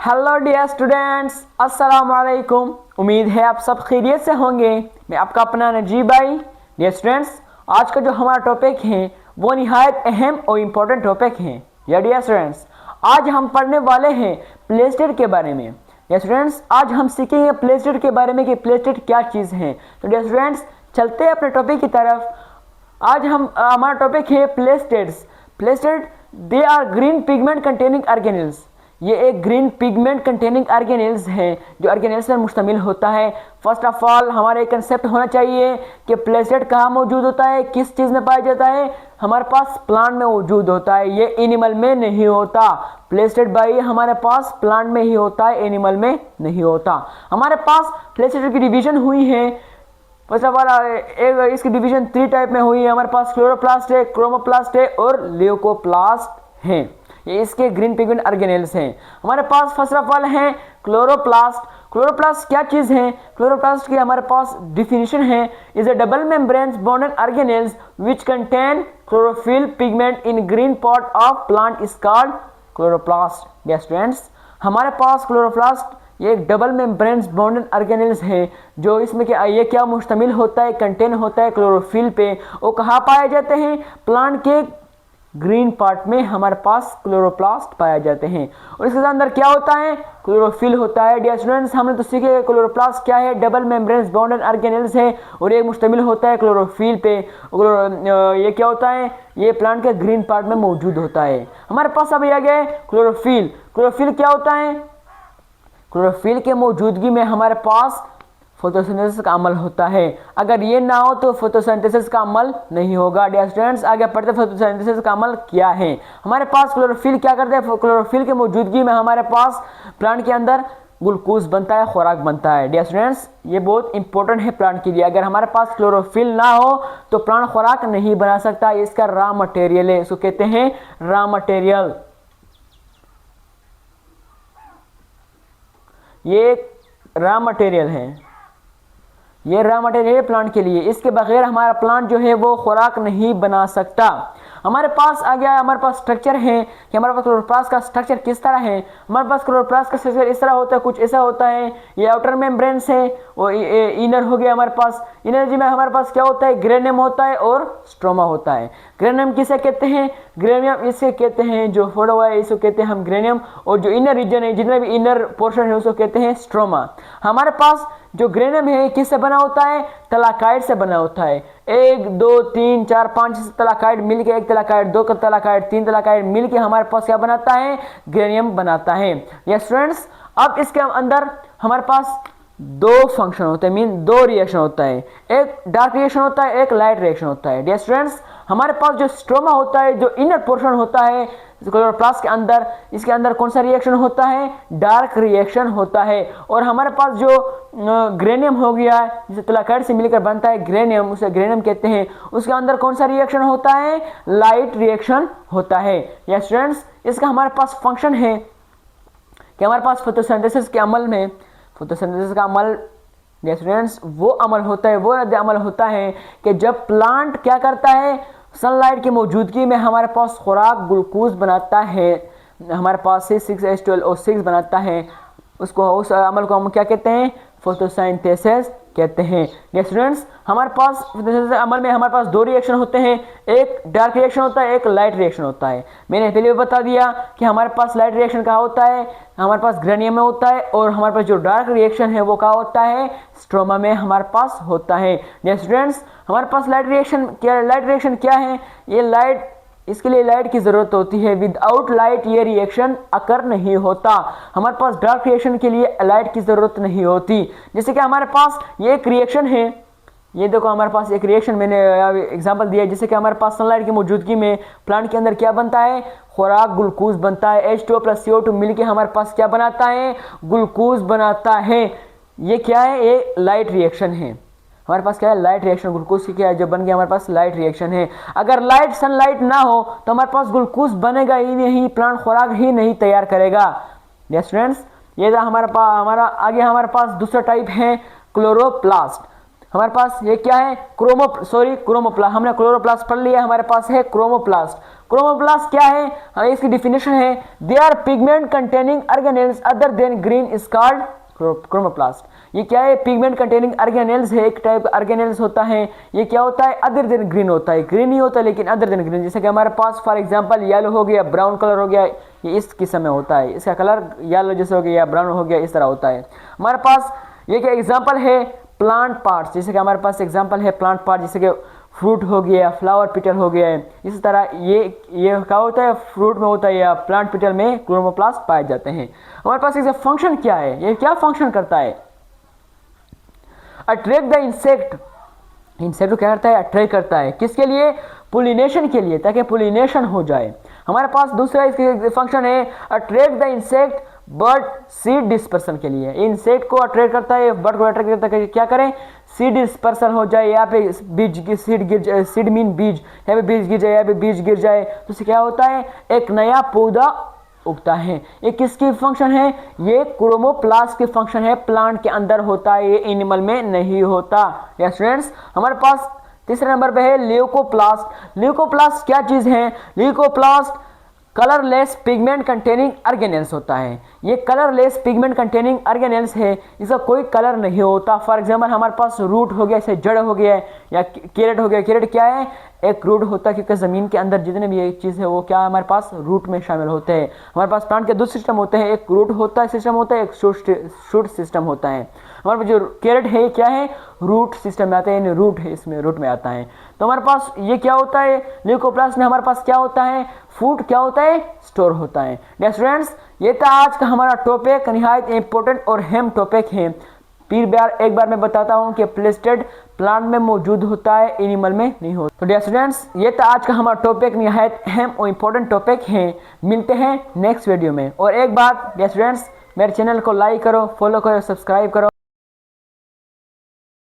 Hello dear students, अस्सलाम वालेकुम। उम्मीद है आप सब खैरियत से होंगे। मैं आपका अपना नजीब भाई। डियर स्टूडेंट्स, आज का जो हमारा टॉपिक है वो निहायत अहम और इम्पोर्टेंट टॉपिक है। डियर स्टूडेंट्स, आज हम पढ़ने वाले हैं प्लेस्टेड के बारे में। डियर स्टूडेंट्स, आज हम सीखेंगे प्लेस्टेड के बारे में कि प्लेस्टेड क्या चीज़ है। तो डियर स्टूडेंट्स, चलते हैं अपने टॉपिक की तरफ। आज हमारा टॉपिक है plastids. Plastid they are green pigment containing organelles. ये एक ग्रीन पिगमेंट कंटेनिंग ऑर्गेनेल्स है जो ऑर्गेनेल्स पर मुश्तमिल होता है। फर्स्ट ऑफ ऑल हमारा एक कंसेप्ट होना चाहिए कि प्लेस्टेड कहाँ मौजूद होता है, किस चीज़ में पाया जाता है। हमारे पास प्लांट में मौजूद होता है, ये एनिमल में नहीं होता। प्लेस्टेड भाई हमारे पास प्लांट में ही होता है, एनिमल में नहीं होता। हमारे पास प्लेस्टेड की डिवीजन हुई है। फर्स्ट ऑफ ऑल इसकी डिवीजन 3 टाइप में हुई है। हमारे पास क्लोरोप्लास्ट है, क्रोमोप्लास्ट है और ल्यूकोप्लास्ट है। ये इसके ग्रीन पिगमेंट ऑर्गेनेल्स हैं। हमारे पास फर्स्ट ऑफ ऑल है क्लोरोप्लास्ट। क्लोरोप्लास्ट क्या चीज़ है? क्लोरोप्लास्ट की हमारे पास डिफिनीशन है, is a double membrane bounded organelles which contain chlorophyll pigment in green part of plant is called chloroplast. Dear students, हमारे पास क्लोरोप्लास्ट ये एक डबल मेम्ब्रेन बॉन्डेड ऑर्गेनेल्स है जो इसमें ये क्या मुश्तमिल होता है, कंटेन होता है क्लोरोफिल पे। वो कहाँ पाए जाते हैं? प्लांट के ग्रीन पार्ट में हमारे पास क्लोरोप्लास्ट पाए जाते हैं। और इसके अंदर क्या होता है? क्लोरोफिल होता है। डियर स्टूडेंट्स, हमने तो सीखे क्लोरोप्लास्ट क्या है, डबल मेम्ब्रेन बॉन्डेड ऑर्गेनेल्स है और ये मुश्तमिल होता है क्लोरोफिल पे। ये क्या होता है? ये प्लांट के ग्रीन पार्ट में मौजूद होता है। हमारे पास अब आ गया क्लोरोफिल। क्लोरोफिल क्या होता है? क्लोरोफिल के मौजूदगी में हमारे पास फोटोसिंथेसिस का अमल होता है। अगर ये ना हो तो फोटोसिंथेसिस का अमल नहीं होगा। डियर स्टूडेंट्स, आगे पढ़ते फोटोसिंथेसिस का अमल क्या है। हमारे पास क्लोरोफिल क्या करते हैं? क्लोरोफिल के मौजूदगी में हमारे पास प्लांट के अंदर ग्लूकोज बनता है, खुराक बनता है। डियर स्टूडेंट्स, ये बहुत इंपॉर्टेंट है प्लांट के लिए। अगर हमारे पास क्लोरोफिल ना हो तो प्लांट खुराक नहीं बना सकता। इसका रॉ मटेरियल है, इसको कहते हैं रॉ मटेरियल। ये रॉ मटेरियल है, ये रॉ मटेरियल है प्लांट के लिए। इसके बगैर हमारा प्लांट जो है वो खुराक नहीं बना सकता। हमारे पास आ गया, हमारे पास स्ट्रक्चर है कि हमारे पास क्लोरोप्लास्ट का स्ट्रक्चर किस तरह है। हमारे पास क्लोरोप्लास्ट का स्ट्रक्चर इस तरह होता है, कुछ ऐसा होता है। ये आउटर मेम्ब्रेन है और इनर हो गया हमारे पास। इनर्जी में हमारे पास क्या होता है? ग्रेनियम होता है और स्ट्रोमा होता है। ग्रेनियम किसे कहते हैं? ग्रेनियम इसे कहते हैं जो फोड़ा हुआ है, इसको कहते हैं हम ग्रेनियम। और जो इनर रीजन है, जितना भी इनर पोर्शन है, उसको कहते हैं स्ट्रोमा। हमारे पास जो ग्रेनियम है किससे बना होता है? तलाकाइड से बना होता है। 1 2 3 4 5 तलाकाइड मिलके, एक तलाकाइड, 2 तलाकाइड, 3 तलाकाइड मिलके हमारे पास क्या बनाता है? ग्रेनियम बनाता है। यस स्टूडेंट्स, अब इसके अंदर हमारे पास 2 फंक्शन होते हैं, मीन 2 रिएक्शन होता है। एक डार्क रिएक्शन होता है, एक लाइट रिएक्शन होता है। डियर स्टूडेंट्स, हमारे पास जो स्ट्रोमा होता है, जो इनर पोर्शन होता है क्लोरोप्लास्ट के अंदर, इसके अंदर कौन सा रिएक्शन होता है? डार्क रिएक्शन होता है। और हमारे पास जो ग्रेनियम हो गया है, जिसे तलाकाइड से मिलकर बनता है ग्रेनियम, उसे ग्रेनियम कहते हैं। उसके अंदर कौन सा रिएक्शन होता है? लाइट रिएक्शन होता है। या स्टूडेंट्स, इसका हमारे पास फंक्शन है कि हमारे पास फोटोसिंथेसिस के अमल में, फोटोसिंथेसिस का अमल स्टूडेंट्स वो अमल होता है, वो रद्द अमल होता है कि जब प्लांट क्या करता है, सनलाइट की मौजूदगी में हमारे पास खुराक ग्लूकोज बनाता है, हमारे पास से 6H12O6 बनाता है। उसको, उस अमल को हम क्या कहते हैं? फोटोसिंथेसिस कहते हैं। ये स्टूडेंट्स, हमारे पास फोटोसिंथेसिस अमल में हमारे पास 2 रिएक्शन होते हैं, एक डार्क रिएक्शन होता है, एक लाइट रिएक्शन होता है। मैंने पहले बता दिया कि हमारे पास लाइट रिएक्शन कहाँ होता है? हमारे पास ग्रेनियम में होता है। और हमारे पास जो डार्क रिएक्शन है वो कहाँ होता है? स्ट्रोमा में हमारे पास होता है। ये स्टूडेंट्स, हमारे पास लाइट रिएक्शन क्या है? ये लाइट, इसके लिए लाइट की ज़रूरत होती है। विदाउट लाइट ये रिएक्शन अकर नहीं होता। हमारे पास डार्क रिएक्शन के लिए लाइट की ज़रूरत नहीं होती। जैसे कि हमारे पास ये एक रिएक्शन है, ये देखो हमारे पास एक रिएक्शन मैंने एग्जांपल दिया। जैसे कि हमारे पास सनलाइट की मौजूदगी में प्लांट के अंदर क्या बनता है? खुराक ग्लूकोज बनता है। H2O + CO2 मिलके हमारे पास क्या बनाता है? ग्लूकोज बनाता है। ये क्या है? ये लाइट रिएक्शन है। हमारे पास क्या है? Light reaction. ग्लूकोज की क्या है? जो बन गया हमारे पास लाइट रिएक्शन है। अगर सनलाइट ना हो तो हमारे पास ग्लूकोज बनेगा ही नहीं, प्लांट खुराक ही नहीं तैयार करेगा। यस स्टूडेंट्स, ये हमारा आगे हमारे पास दूसरा टाइप है क्लोरोप्लास्ट। हमारे पास ये क्या है? क्रोमोप्लास्ट। हमने क्लोरोप्लास्ट पढ़ लिया, हमारे पास है क्रोमोप्लास्ट। क्रोमोप्लास्ट क्या है, इसकी डिफिनेशन है, they are pigment containing organelles other than green is called chromoplast. ये क्या है, पिगमेंट कंटेनिंग ऑर्गेनेल्स है, एक टाइप ऑर्गेनेल्स होता है, ये क्या होता है, अदर देन ग्रीन होता है, ग्रीन नहीं होता लेकिन अदर देन ग्रीन। जैसे कि हमारे पास फॉर एग्जांपल येलो हो गया, ब्राउन कलर हो गया, ये इस किस्म में होता है, इसका कलर येलो जैसे हो गया या ब्राउन हो गया, इस तरह होता है। हमारे पास ये क्या एग्जांपल है, प्लांट पार्ट्स, जैसे कि हमारे पास एग्जांपल है प्लांट पार्ट, जैसे कि फ्रूट हो गया, फ्लावर पिटल हो गया है, इस तरह ये क्या होता है, फ्रूट में होता है या प्लांट पिटल में क्रोमोप्लास्ट पाए जाते हैं। हमारे पास इसका फंक्शन क्या है, ये क्या फंक्शन करता है, अट्रैक्ट द इंसेक्ट, इंसेक्ट को क्या करता है, अट्रैक्ट करता है, किसके लिए, पोलिनेशन के लिए, ताकि पोलिनेशन हो जाए। हमारे पास दूसरा इसके फंक्शन है, attract the insect bird seed dispersion के लिए, इंसेक्ट को अट्रैक्ट करता है, बर्ड को अट्रैक्ट करता है, क्या करें, सीड डिस्पर्सन हो जाए, यहाँ पे बीज की सीड गिर जाए, सीड मीन बीज, यहाँ पे बीज गिर जाए, यहाँ पे बीज गिर जाए, तो इससे क्या होता है, एक नया पौधा उगता है। ये किसकी फंक्शन है, ये क्रोमोप्लास्ट की फंक्शन है, प्लांट के अंदर होता है, ये एनिमल में नहीं होता। यस स्टूडेंट्स, हमारे पास तीसरे नंबर पे है ल्यूकोप्लास्ट। ल्यूकोप्लास्ट क्या चीज है, leucoplast colourless pigment containing organelles होता है, ये कलरलेस पिगमेंट कंटेनिंग ऑर्गेनेल्स है, इसका कोई कलर नहीं होता। फॉर एग्जांपल हमारे पास रूट हो गया, जैसे जड़ हो गया या कैरेट हो गया, कैरेट क्या है, एक रूट होता है, क्योंकि ज़मीन के अंदर जितने भी ये चीज़ है वो क्या हमारे पास रूट में शामिल होते हैं। हमारे पास प्लांट के दो सिस्टम होते हैं, एक रूट होता है सिस्टम होता है, एक शूट सिस्टम होता है। हमारे पास जो कैरेट है क्या है, रूट सिस्टम में आता है, यानी रूट है, इसमें रूट में आता है। तो हमारे पास ये क्या होता है, ल्यूकोप्लास्ट में हमारे पास क्या होता है, फूड क्या होता है, स्टोर होता है। डियर स्टूडेंट्स, ये था आज का हमारा टॉपिक, निहायत इंपॉर्टेंट और अहम टॉपिक है। फिर एक बार मैं बताता हूँ कि प्लेस्टेड प्लांट में मौजूद होता है, एनिमल में नहीं होता। तो डियर स्टूडेंट्स, ये था आज का हमारा टॉपिक, निहायत अहम और इंपॉर्टेंट टॉपिक है। मिलते हैं नेक्स्ट वीडियो में। और एक बात डियर स्टूडेंट्स, मेरे चैनल को लाइक करो, फॉलो करो, सब्सक्राइब करो।